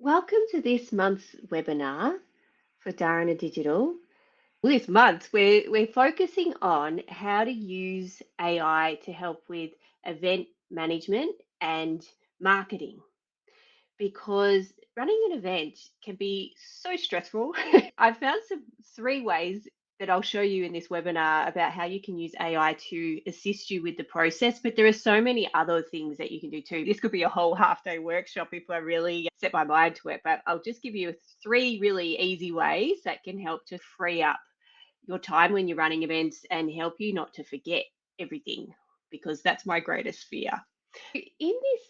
Welcome to this month's webinar for Dharana Digital. This month, we're focusing on how to use AI to help with event management and marketing because running an event can be so stressful. I've found some three ways that I'll show you in this webinar about how you can use AI to assist you with the process, but there are so many other things that you can do too. This could be a whole half day workshop if I really set my mind to it, but I'll just give you three really easy ways that can help to free up your time when you're running events and help you not to forget everything, because that's my greatest fear. In this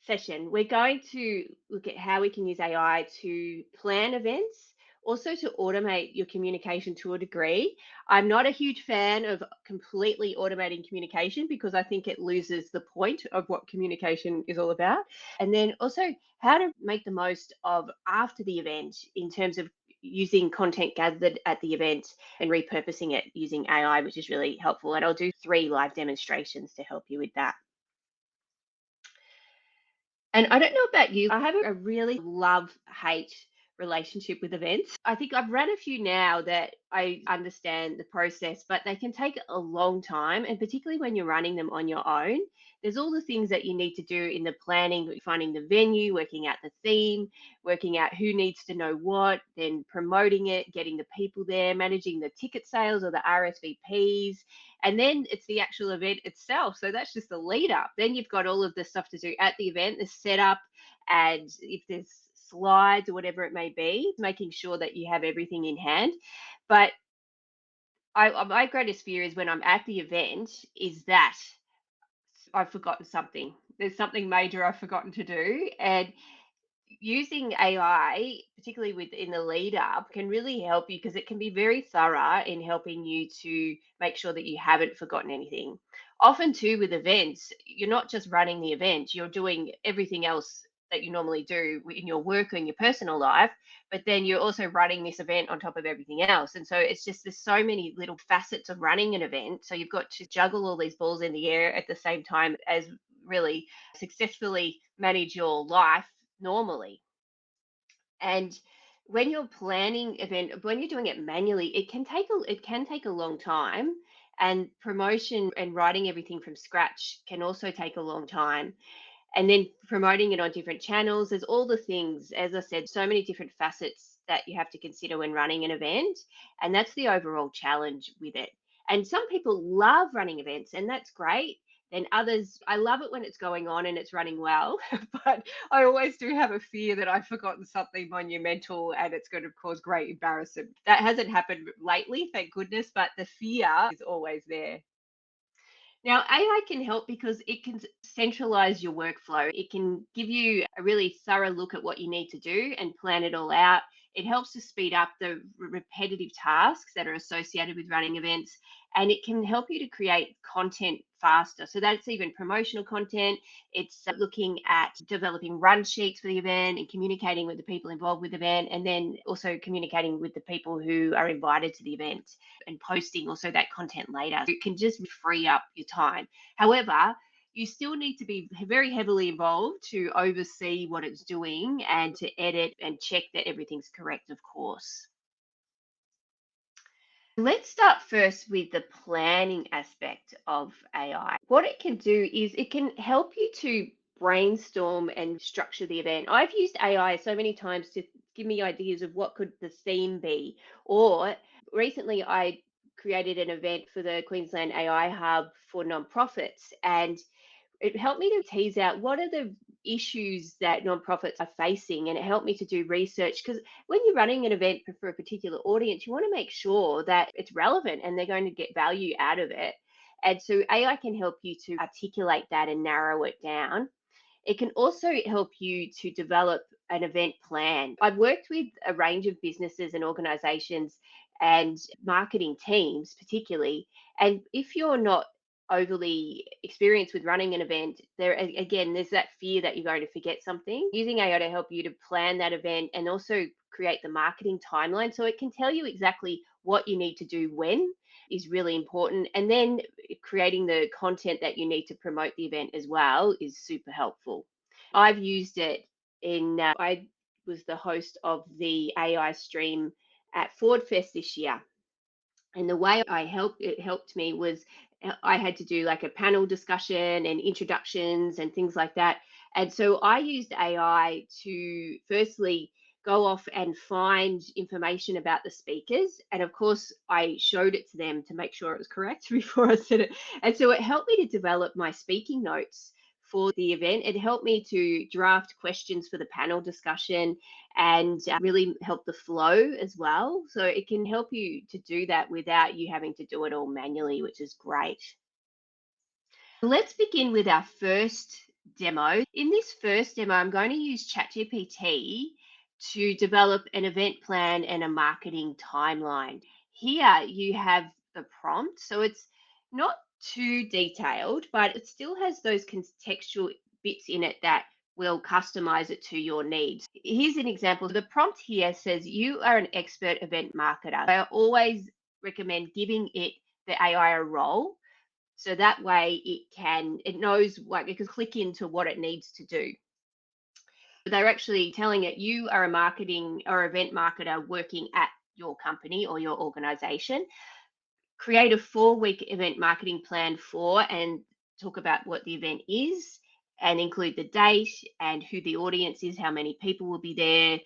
session, we're going to look at how we can use AI to plan events, also to automate your communication to a degree. I'm not a huge fan of completely automating communication because I think it loses the point of what communication is all about. And then also how to make the most of after the event in terms of using content gathered at the event and repurposing it using AI, which is really helpful. And I'll do 3 live demonstrations to help you with that. And I don't know about you, I have a really love-hate relationship with events. I think I've run a few now that I understand the process, but they can take a long time. And particularly when you're running them on your own, there's all the things that you need to do in the planning, finding the venue, working out the theme, working out who needs to know what, then promoting it, getting the people there, managing the ticket sales or the RSVPs, and then it's the actual event itself. So that's just the lead up. Then you've got all of the stuff to do at the event, the setup, and if there's slides or whatever it may be, making sure that you have everything in hand. But my greatest fear is when I'm at the event is that I've forgotten something. There's something major I've forgotten to do. And using AI, particularly within the lead up, can really help you because it can be very thorough in helping you to make sure that you haven't forgotten anything. Often, too, with events, you're not just running the event, you're doing everything else that you normally do in your work or in your personal life, but then you're also running this event on top of everything else. And so it's just there's so many little facets of running an event. So you've got to juggle all these balls in the air at the same time as really successfully manage your life normally. And when you're planning event, when you're doing it manually, it can take a long time. And promotion and writing everything from scratch can also take a long time. And then promoting it on different channels, there's all the things, as I said, so many different facets that you have to consider when running an event. And that's the overall challenge with it. And some people love running events, and that's great. Then others, I love it when it's going on and it's running well, but I always do have a fear that I've forgotten something monumental and it's going to cause great embarrassment. That hasn't happened lately, thank goodness, but the fear is always there. Now, AI can help because it can centralize your workflow. It can give you a really thorough look at what you need to do and plan it all out. It helps to speed up the repetitive tasks that are associated with running events, and it can help you to create content faster. So that's even promotional content. It's looking at developing run sheets for the event and communicating with the people involved with the event, and then also communicating with the people who are invited to the event and posting also that content later. It can just free up your time. However, you still need to be very heavily involved to oversee what it's doing and to edit and check that everything's correct, of course. Let's start first with the planning aspect of AI. What it can do is it can help you to brainstorm and structure the event. I've used AI so many times to give me ideas of what could the theme be. Or recently I created an event for the Queensland AI Hub for nonprofits, and it helped me to tease out what are the issues that nonprofits are facing, and it helped me to do research because when you're running an event for a particular audience, you want to make sure that it's relevant and they're going to get value out of it. And so AI can help you to articulate that and narrow it down. It can also help you to develop an event plan. I've worked with a range of businesses and organizations and marketing teams, particularly. And if you're not overly experienced with running an event, again, there's that fear that you're going to forget something. Using AI to help you to plan that event and also create the marketing timeline so it can tell you exactly what you need to do when is really important. And then creating the content that you need to promote the event as well is super helpful. I've used it I was the host of the AI stream at Ford Fest this year. And the way it helped me was I had to do like a panel discussion and introductions and things like that. And so I used AI to firstly go off and find information about the speakers. And of course, I showed it to them to make sure it was correct before I said it. And so it helped me to develop my speaking notes for the event. It helped me to draft questions for the panel discussion and really help the flow as well. So it can help you to do that without you having to do it all manually, which is great. Let's begin with our first demo. In this first demo, I'm going to use ChatGPT to develop an event plan and a marketing timeline. Here you have the prompt. So it's not too detailed, but it still has those contextual bits in it that will customize it to your needs. Here's an example. The prompt here says, you are an expert event marketer. I always recommend giving the AI a role. So that way it knows what it can click into what it needs to do. They're actually telling it you are a marketing or event marketer working at your company or your organization. Create a 4-week event marketing plan for and talk about what the event is and include the date and who the audience is, how many people will be there,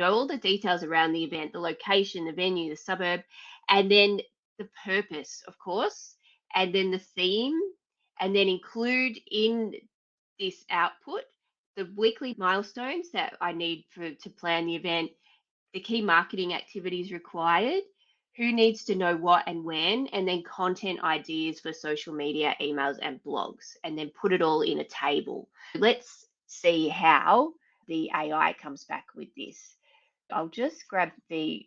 all the details around the event, the location, the venue, the suburb, and then the purpose, of course, and then the theme, and then include in this output the weekly milestones that I need to plan the event, the key marketing activities required, who needs to know what and when, and then content ideas for social media, emails, and blogs, and then put it all in a table. Let's see how the AI comes back with this. I'll just grab the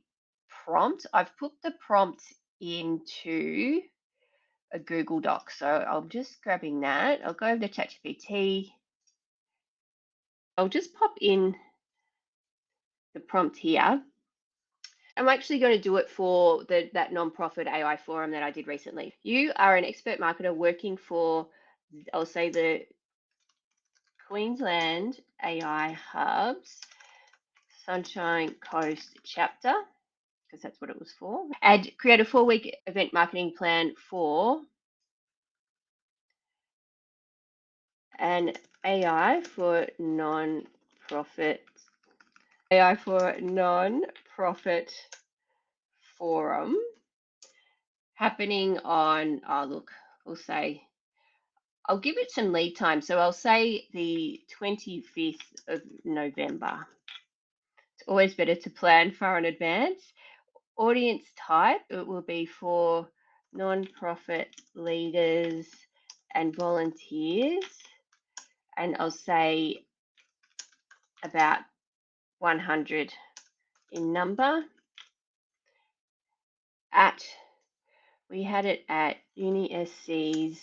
prompt. I've put the prompt into a Google Doc, so I'm just grabbing that. I'll go over to ChatGPT. I'll just pop in the prompt here. I'm actually going to do it for that nonprofit AI forum that I did recently. You are an expert marketer working for, I'll say, the Queensland AI Hub's Sunshine Coast chapter, because that's what it was for, and create a 4-week event marketing plan for an AI for non-profit forum happening on, we'll say, I'll give it some lead time. So I'll say the 25th of November. It's always better to plan far in advance. Audience type, it will be for non-profit leaders and volunteers. And I'll say about 100 in number. We had it at UniSC's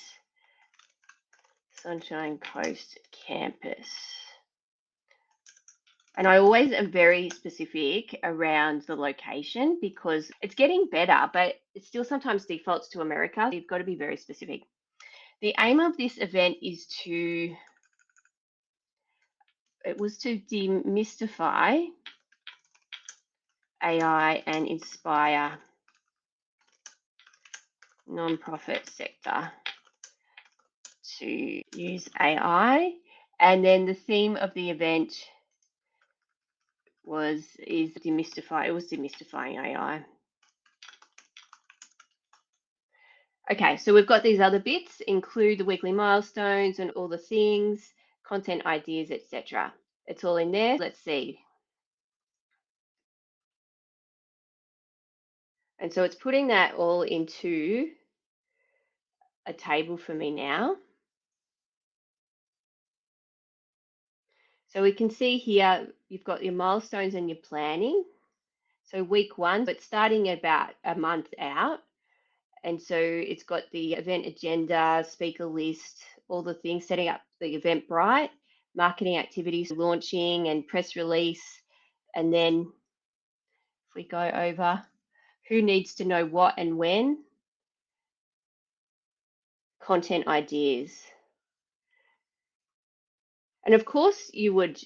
Sunshine Coast campus. And I always am very specific around the location because it's getting better, but it still sometimes defaults to America. You've got to be very specific. The aim of this event was to demystify AI and inspire nonprofit sector to use AI. And then the theme of the event is demystify. It was demystifying AI. Okay, so we've got these other bits, include the weekly milestones and all the things, content ideas, etc. It's all in there. Let's see. And so it's putting that all into a table for me now. So we can see here, you've got your milestones and your planning. So week 1, but starting about a month out. And so it's got the event agenda, speaker list, all the things, setting up the Eventbrite, marketing activities, launching and press release. And then if we go over who needs to know what and when, content ideas. And of course, you would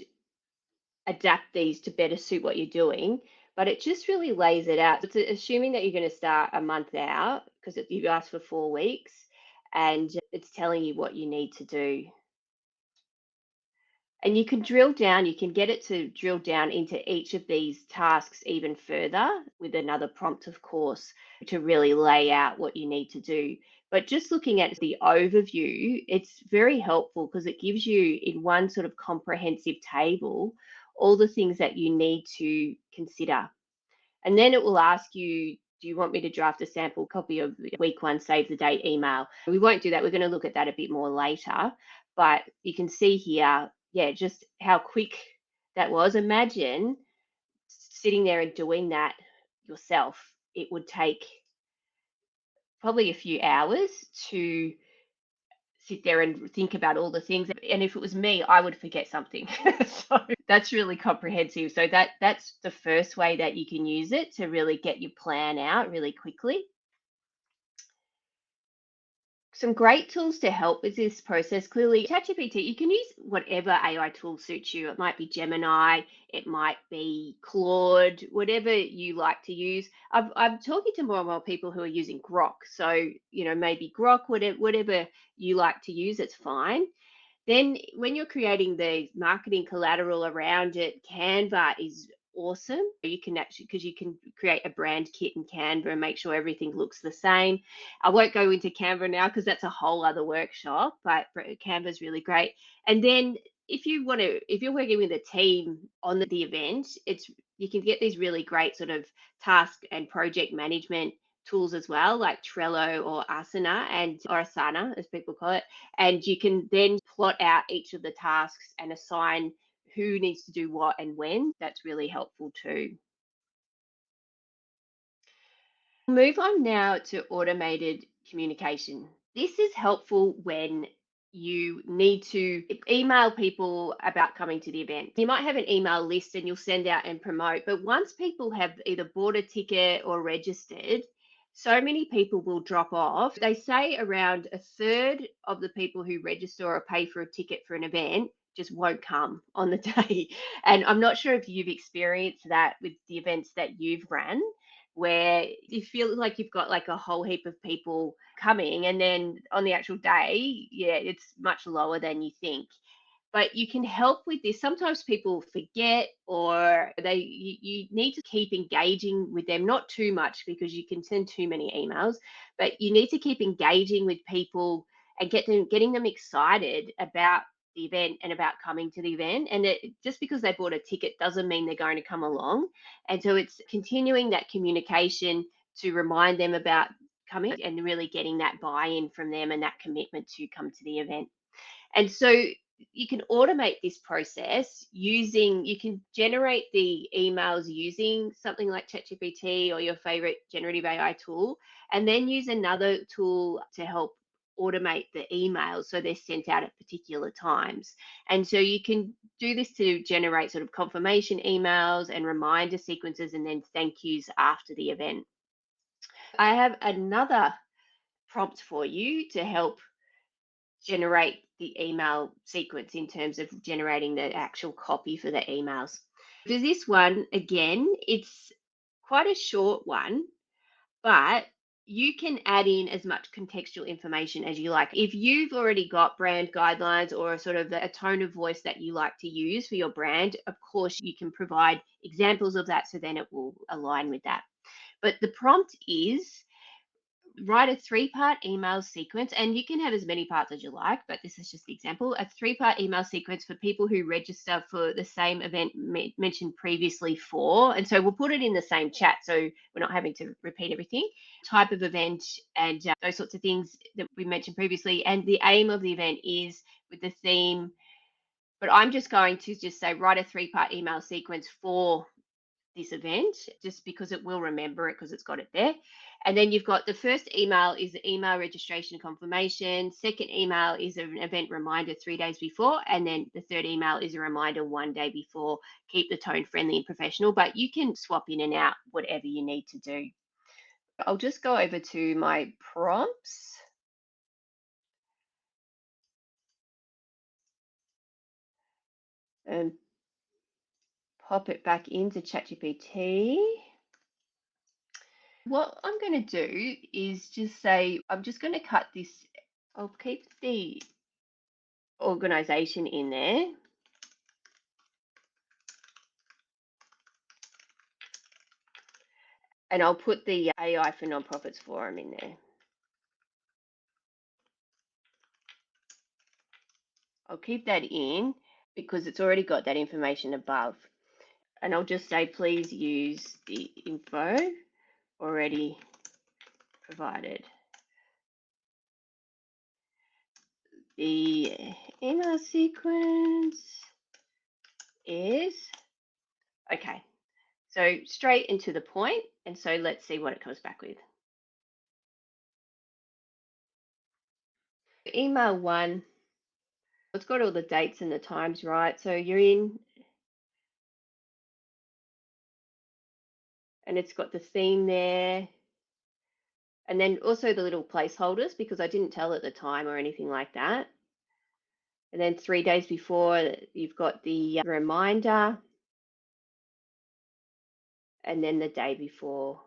adapt these to better suit what you're doing. But it just really lays it out. It's assuming that you're going to start a month out because you've asked for 4 weeks, and it's telling you what you need to do. And you can drill down, you can get it to drill down into each of these tasks even further with another prompt, of course, to really lay out what you need to do. But just looking at the overview, it's very helpful because it gives you in one sort of comprehensive table all the things that you need to consider. And then it will ask you, do you want me to draft a sample copy of the week one save the date email? We won't do that. We're going to look at that a bit more later. But you can see here, yeah, just how quick that was. Imagine sitting there and doing that yourself. It would take probably a few hours to sit there and think about all the things. And if it was me, I would forget something. So that's really comprehensive. So that's the first way that you can use it to really get your plan out really quickly. Some great tools to help with this process. Clearly, ChatGPT, you can use whatever AI tool suits you. It might be Gemini, it might be Claude, whatever you like to use. I'm talking to more and more people who are using Grok. So, maybe Grok, whatever you like to use, it's fine. Then, when you're creating the marketing collateral around it, Canva is awesome. You can actually, because you can create a brand kit in Canva and make sure everything looks the same. I won't go into Canva now because that's a whole other workshop, but Canva is really great. And then if you're working with a team on the event, you can get these really great sort of task and project management tools as well, like Trello or Asana, as people call it. And you can then plot out each of the tasks and assign who needs to do what and when. That's really helpful too. Move on now to automated communication. This is helpful when you need to email people about coming to the event. You might have an email list and you'll send out and promote, but once people have either bought a ticket or registered, so many people will drop off. They say around a third of the people who register or pay for a ticket for an event just won't come on the day. And I'm not sure if you've experienced that with the events that you've run, where you feel like you've got like a whole heap of people coming, and then on the actual day, yeah, it's much lower than you think. But you can help with this. Sometimes people forget, or you need to keep engaging with them, not too much because you can send too many emails, but you need to keep engaging with people and getting them excited about the event and about coming to the event. And just because they bought a ticket doesn't mean they're going to come along. And so it's continuing that communication to remind them about coming and really getting that buy-in from them and that commitment to come to the event. And so you can automate this process you can generate the emails using something like ChatGPT or your favorite generative AI tool, and then use another tool to help automate the emails so they're sent out at particular times. And so you can do this to generate sort of confirmation emails and reminder sequences and then thank yous after the event. I have another prompt for you to help generate the email sequence in terms of generating the actual copy for the emails. For this one, again, it's quite a short one, but you can add in as much contextual information as you like. If you've already got brand guidelines or a sort of a tone of voice that you like to use for your brand, of course, you can provide examples of that so then it will align with that. But the prompt is write a three-part email sequence, and you can have as many parts as you like, but this is just the example. A three-part email sequence for people who register for the same event mentioned previously for, and so we'll put it in the same chat so we're not having to repeat everything. Type of event and those sorts of things that we mentioned previously, and the aim of the event is with the theme. But I'm just going to just say write a three-part email sequence for this event, just because it will remember it because it's got it there. And then you've got the first email is the email registration confirmation. Second email is an event reminder 3 days before. And then the third email is a reminder 1 day before. Keep the tone friendly and professional, but you can swap in and out whatever you need to do. I'll just go over to my prompts. And pop it back into ChatGPT. What I'm going to do is just say, I'm just going to cut this. I'll keep the organization in there. And I'll put the AI for Nonprofits Forum in there. I'll keep that in because it's already got that information above. And I'll just say, please use the info already provided. The email sequence is, okay, so straight into the point. And so let's see what it comes back with. Email 1, it's got all the dates and the times right. So you're in, and it's got the theme there. And then also the little placeholders, because I didn't tell at the time or anything like that. And then 3 days before, you've got the reminder. And then the day before.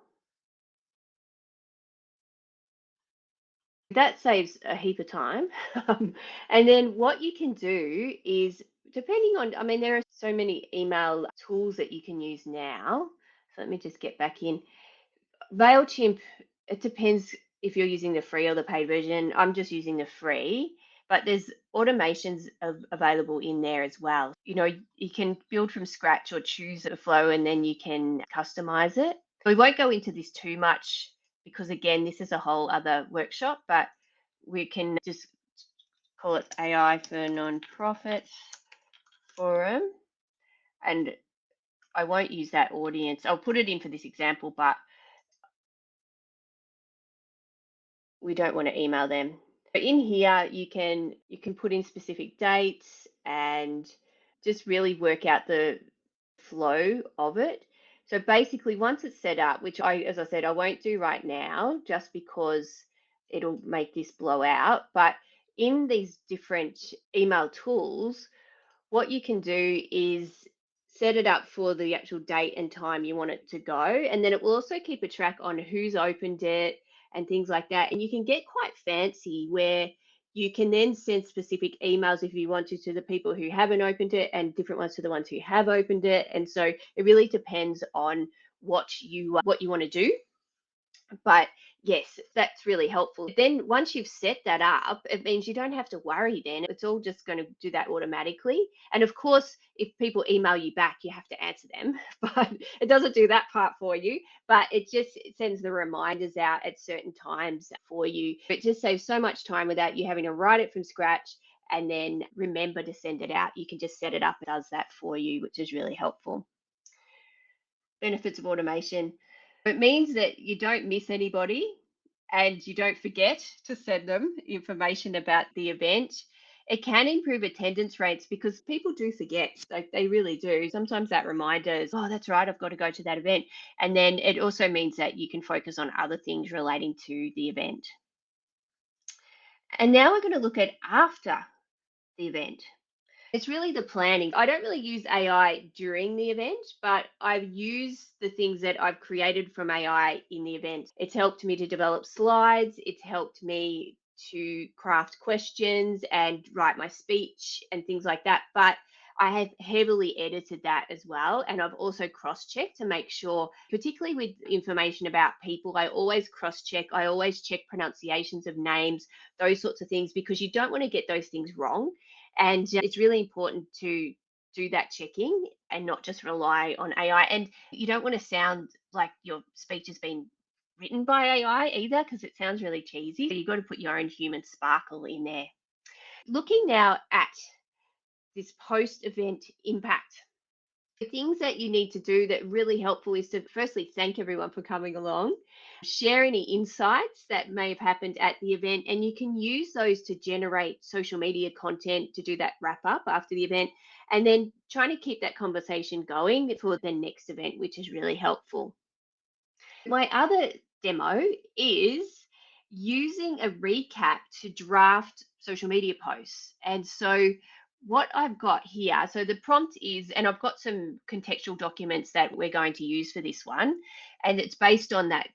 That saves a heap of time. And then what you can do is, depending on, I mean, there are so many email tools that you can use now. So let me just get back in. MailChimp, it depends if you're using the free or the paid version. I'm just using the free, but there's automations available in there as well. You know, you can build from scratch or choose a flow and then you can customize it. We won't go into this too much because, again, this is a whole other workshop, but we can just call it AI for Nonprofits Forum. And I won't use that audience. I'll put it in for this example, but we don't want to email them. In here, you can put in specific dates and just really work out the flow of it. So basically, once it's set up, which as I said, I won't do right now, just because it'll make this blow out. But in these different email tools, what you can do is set it up for the actual date and time you want it to go. And then it will also keep a track on who's opened it and things like that. And you can get quite fancy where you can then send specific emails if you want to the people who haven't opened it, and different ones to the ones who have opened it. And so it really depends on what you want to do. But yes, that's really helpful. Then once you've set that up, it means you don't have to worry then. It's all just going to do that automatically. And of course, if people email you back, you have to answer them, but it doesn't do that part for you. But it sends the reminders out at certain times for you. It just saves so much time without you having to write it from scratch and then remember to send it out. You can just set it up, it does that for you, which is really helpful. Benefits of automation. It means that you don't miss anybody and you don't forget to send them information about the event. It can improve attendance rates because people do forget. They really do. Sometimes that reminder is, oh, that's right, I've got to go to that event. And then it also means that you can focus on other things relating to the event. And now we're going to look at after the event. It's really the planning. I don't really use AI during the event, but I've used the things that I've created from AI in the event. It's helped me to develop slides. It's helped me to craft questions and write my speech and things like that. But I have heavily edited that as well. And I've also cross-checked to make sure, particularly with information about people, I always cross-check. I always check pronunciations of names, those sorts of things, because you don't want to get those things wrong. And it's really important to do that checking and not just rely on AI. And you don't want to sound like your speech has been written by AI either, because it sounds really cheesy. So you've got to put your own human sparkle in there. Looking now at this post-event impact. The things that you need to do that really helpful is to firstly thank everyone for coming along, share any insights that may have happened at the event, and you can use those to generate social media content to do that wrap up after the event, and then trying to keep that conversation going for the next event, which is really helpful. My other demo is using a recap to draft social media posts. And so what I've got here, so the prompt is, and I've got some contextual documents that we're going to use for this one, and it's based on that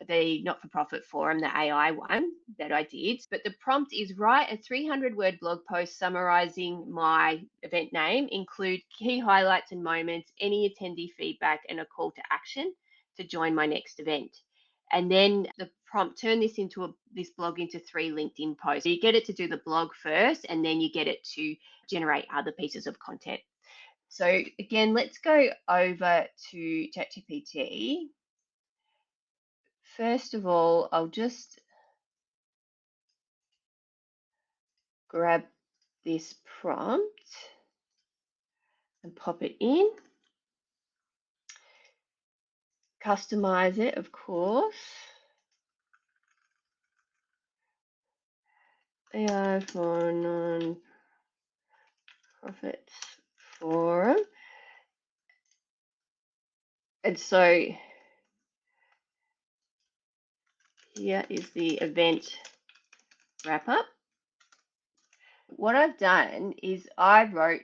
the not-for-profit forum, the AI one that I did. But the prompt is write a 300-word blog post summarizing my event name, include key highlights and moments, any attendee feedback, and a call to action to join my next event. And then the prompt, turn this blog into 3 LinkedIn posts. So you get it to do the blog first, and then you get it to generate other pieces of content. So again, let's go over to ChatGPT. First of all, I'll just grab this prompt and pop it in. Customize it, of course. AI for non-profits forum. And so here is the event wrap up. What I've done is I wrote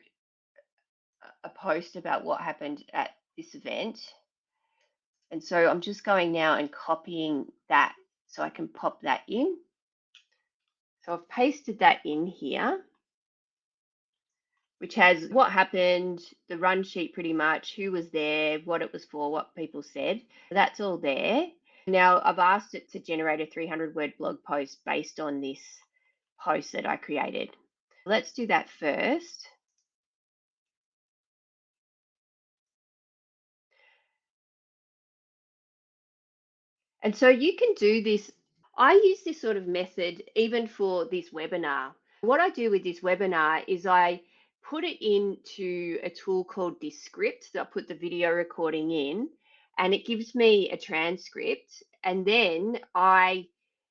a post about what happened at this event. And so I'm just going now and copying that so I can pop that in. So I've pasted that in here, which has what happened, the run sheet pretty much, who was there, what it was for, what people said. That's all there. Now I've asked it to generate a 300-word blog post based on this post that I created. Let's do that first. And so you can do this. I use this sort of method even for this webinar. What I do with this webinar is I put it into a tool called Descript. So I put the video recording in and it gives me a transcript. And then I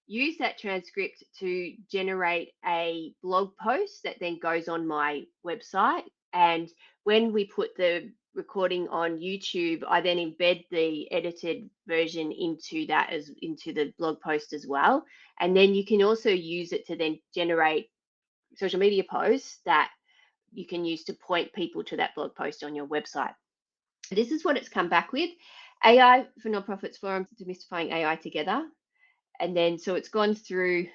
use that transcript to generate a blog post that then goes on my website. And when we put the recording on YouTube, I then embed the edited version into the blog post as well. And then you can also use it to then generate social media posts that you can use to point people to that blog post on your website. This is what it's come back with. AI for Nonprofits Forum, demystifying AI together. And then so it's gone through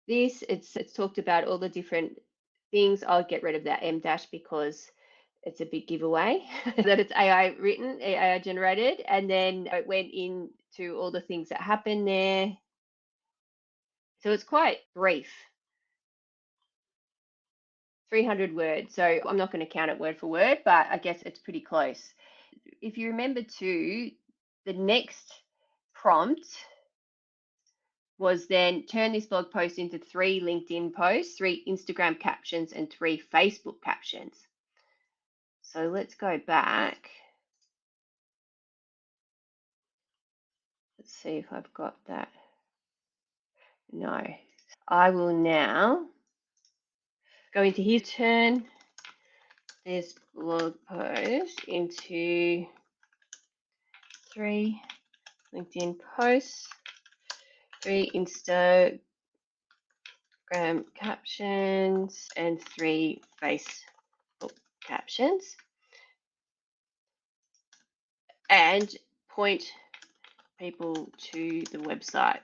this. It's talked about all the different things. I'll get rid of that M dash because it's a big giveaway that it's AI written, AI generated. And then it went into all the things that happened there. So it's quite brief, 300 words. So I'm not going to count it word for word, but I guess it's pretty close. If you remember too, the next prompt was then turn this blog post into 3 LinkedIn posts, 3 Instagram captions, and 3 Facebook captions. So let's go back. Let's see if I've got that. No. I will now go into here, turn this blog post into 3 LinkedIn posts, 3 Instagram captions, and 3 Facebook captions. And point people to the website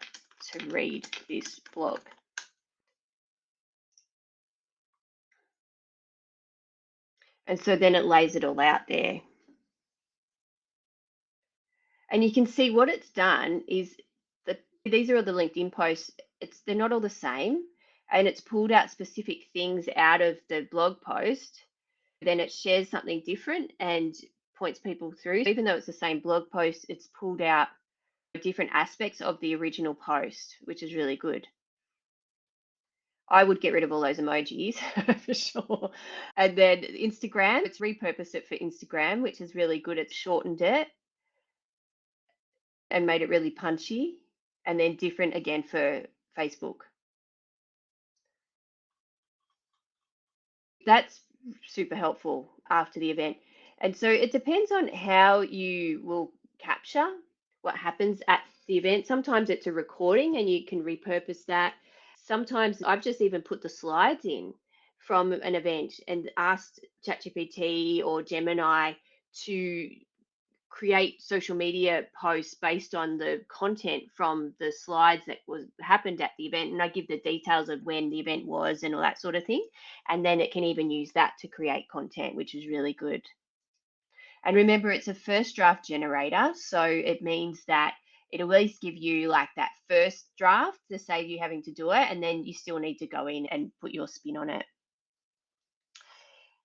to read this blog. And so then it lays it all out there. And you can see what it's done is that these are all the LinkedIn posts. They're not all the same. And it's pulled out specific things out of the blog post. Then it shares something different and points people through. Even though it's the same blog post, it's pulled out different aspects of the original post, which is really good. I would get rid of all those emojis for sure. And then Instagram, it's repurposed it for Instagram, which is really good. It's shortened it and made it really punchy. And then different again for Facebook. That's super helpful after the event. And so it depends on how you will capture what happens at the event. Sometimes it's a recording and you can repurpose that. Sometimes I've just even put the slides in from an event and asked ChatGPT or Gemini to create social media posts based on the content from the slides that was happened at the event, and I give the details of when the event was and all that sort of thing, and then it can even use that to create content, which is really good. And remember, it's a first draft generator, so it means that it'll at least give you like that first draft to save you having to do it, and then you still need to go in and put your spin on it.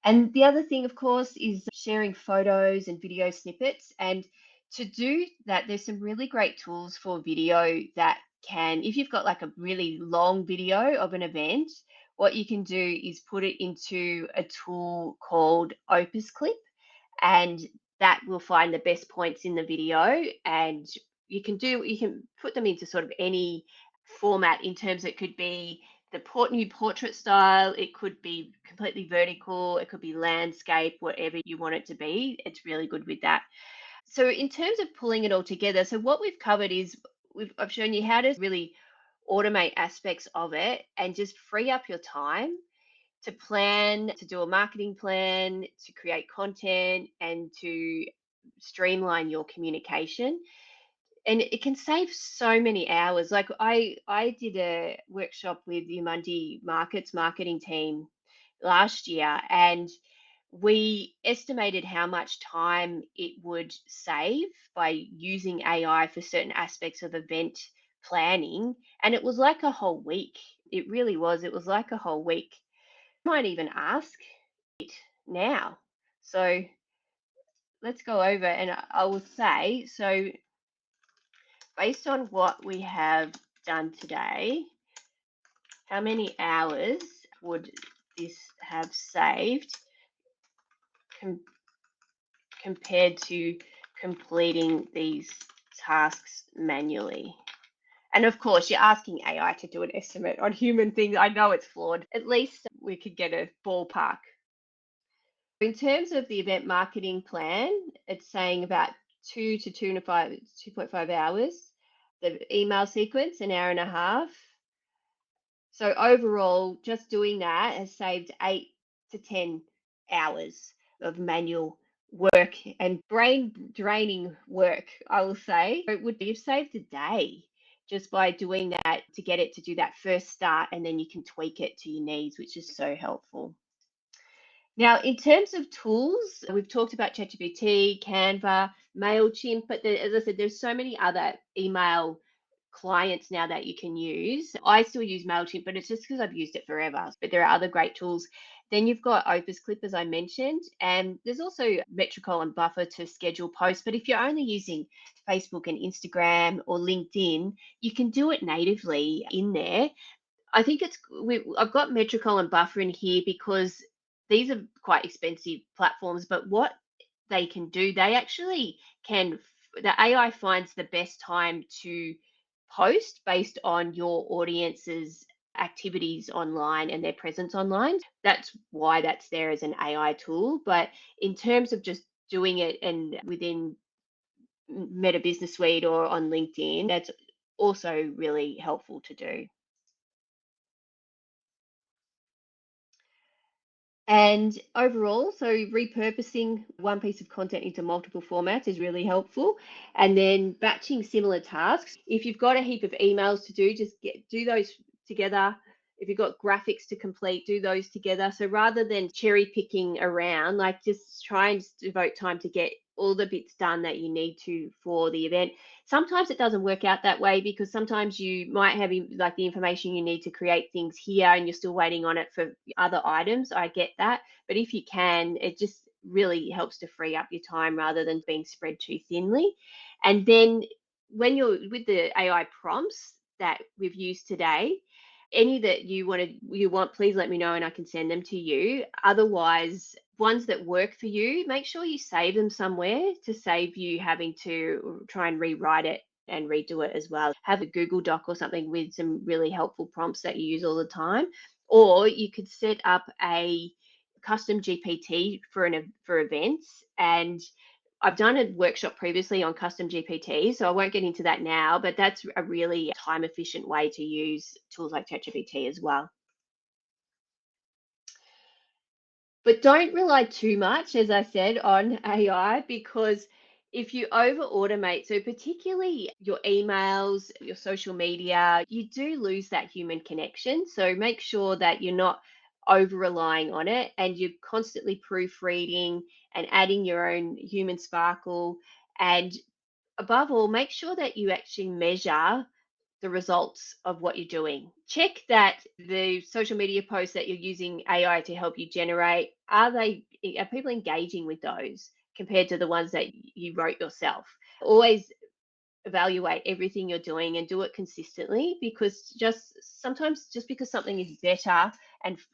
And the other thing, of course, is sharing photos and video snippets. And to do that, there's some really great tools for video that can, if you've got like a really long video of an event, what you can do is put it into a tool called Opus Clip, and that will find the best points in the video. And you can put them into sort of any format. In terms, it could be the new portrait style, it could be completely vertical, it could be landscape, whatever you want it to be. It's really good with that. So in terms of pulling it all together, so what we've covered is I've shown you how to really automate aspects of it and just free up your time to plan, to do a marketing plan, to create content, and to streamline your communication. And it can save so many hours. Like I did a workshop with the Mundi Markets marketing team last year, and we estimated how much time it would save by using AI for certain aspects of event planning. And it was like a whole week. It really was. It was like a whole week. I might even ask it now. So let's go over, and I will say, so based on what we have done today, how many hours would this have saved com- compared to completing these tasks manually? And of course, you're asking AI to do an estimate on human things. I know it's flawed. At least we could get a ballpark. In terms of the event marketing plan, it's saying about 2.5 hours. The email sequence, an hour and a half. So overall, just doing that has saved 8 to 10 hours of manual work and brain draining work, I will say. It would be you've saved a day just by doing that to get it to do that first start, and then you can tweak it to your needs, which is so helpful. Now, in terms of tools, we've talked about ChatGPT, Canva, MailChimp, but as I said, there's so many other email clients now that you can use. I still use MailChimp, but it's just because I've used it forever. But there are other great tools. Then you've got Opus Clip, as I mentioned, and there's also Metrical and Buffer to schedule posts. But if you're only using Facebook and Instagram or LinkedIn, you can do it natively in there. I think I've got Metrical and Buffer in here because these are quite expensive platforms, but what they can do, they actually can, the AI finds the best time to post based on your audience's activities online and their presence online. That's why that's there as an AI tool. But in terms of just doing it and within Meta Business Suite or on LinkedIn, that's also really helpful to do. And overall, so repurposing one piece of content into multiple formats is really helpful. And then batching similar tasks. If you've got a heap of emails to do, just do those together. If you've got graphics to complete, do those together. So rather than cherry picking around, like just try and devote time to get all the bits done that you need to for the event. Sometimes it doesn't work out that way because sometimes you might have like the information you need to create things here and you're still waiting on it for other items. I get that. But if you can, it just really helps to free up your time rather than being spread too thinly. And then when you're with the AI prompts that we've used today, any that you want, please let me know and I can send them to you. Otherwise, ones that work for you, make sure you save them somewhere to save you having to try and rewrite it and redo it as well. Have a Google Doc or something with some really helpful prompts that you use all the time. Or you could set up a custom GPT for events, and I've done a workshop previously on custom GPT, so I won't get into that now, but that's a really time efficient way to use tools like ChatGPT as well. But don't rely too much, as I said, on AI because if you over automate, so particularly your emails, your social media, you do lose that human connection. So make sure that you're not over relying on it and you're constantly proofreading and adding your own human sparkle. And above all, make sure that you actually measure the results of what you're doing. Check that the social media posts that you're using AI to help you generate, are people engaging with those compared to the ones that you wrote yourself? Always evaluate everything you're doing and do it consistently because just because something is better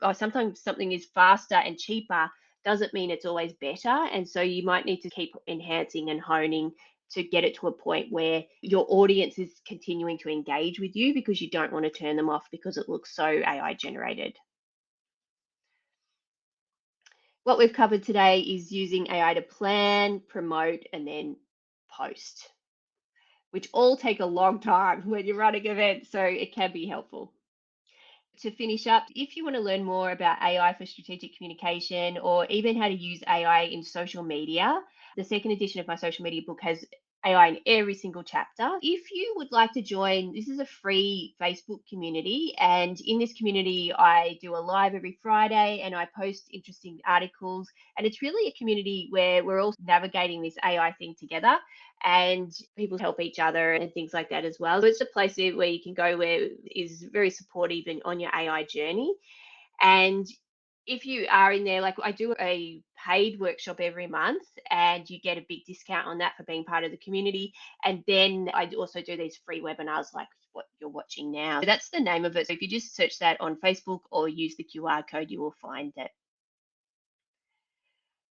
or sometimes something is faster and cheaper doesn't mean it's always better, and so you might need to keep enhancing and honing to get it to a point where your audience is continuing to engage with you because you don't want to turn them off because it looks so AI generated. What we've covered today is using AI to plan, promote, and then post, which all take a long time when you're running events, so it can be helpful. To finish up, if you want to learn more about AI for strategic communication or even how to use AI in social media, the second edition of my social media book has AI in every single chapter. If you would like to join, this is a free Facebook community. And in this community, I do a live every Friday and I post interesting articles. And it's really a community where we're all navigating this AI thing together and people help each other and things like that as well. So it's a place where you can go where is very supportive and on your AI journey. And if you are in there, like I do a paid workshop every month and you get a big discount on that for being part of the community. And then I also do these free webinars like what you're watching now. So that's the name of it. So if you just search that on Facebook or use the QR code, you will find it.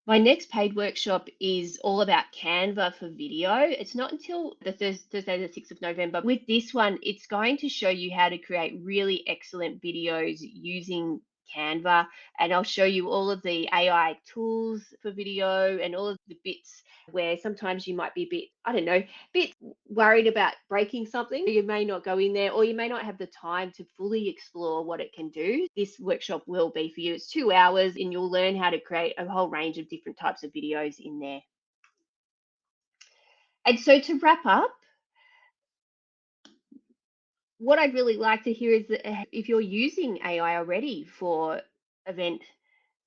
My next paid workshop is all about Canva for video. It's not until the Thursday, the 6th of November. With this one, it's going to show you how to create really excellent videos using Canva. And I'll show you all of the AI tools for video and all of the bits where sometimes you might be a bit, I don't know, bit worried about breaking something. You may not go in there or you may not have the time to fully explore what it can do. This workshop will be for you. It's 2 hours and you'll learn how to create a whole range of different types of videos in there. And so to wrap up, what I'd really like to hear is that if you're using AI already for event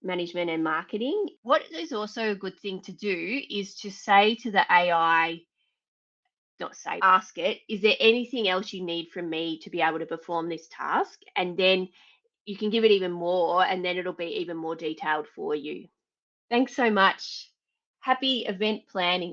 management and marketing, what is also a good thing to do is to say to the AI, not say, ask it, is there anything else you need from me to be able to perform this task? And then you can give it even more, and then it'll be even more detailed for you. Thanks so much. Happy event planning.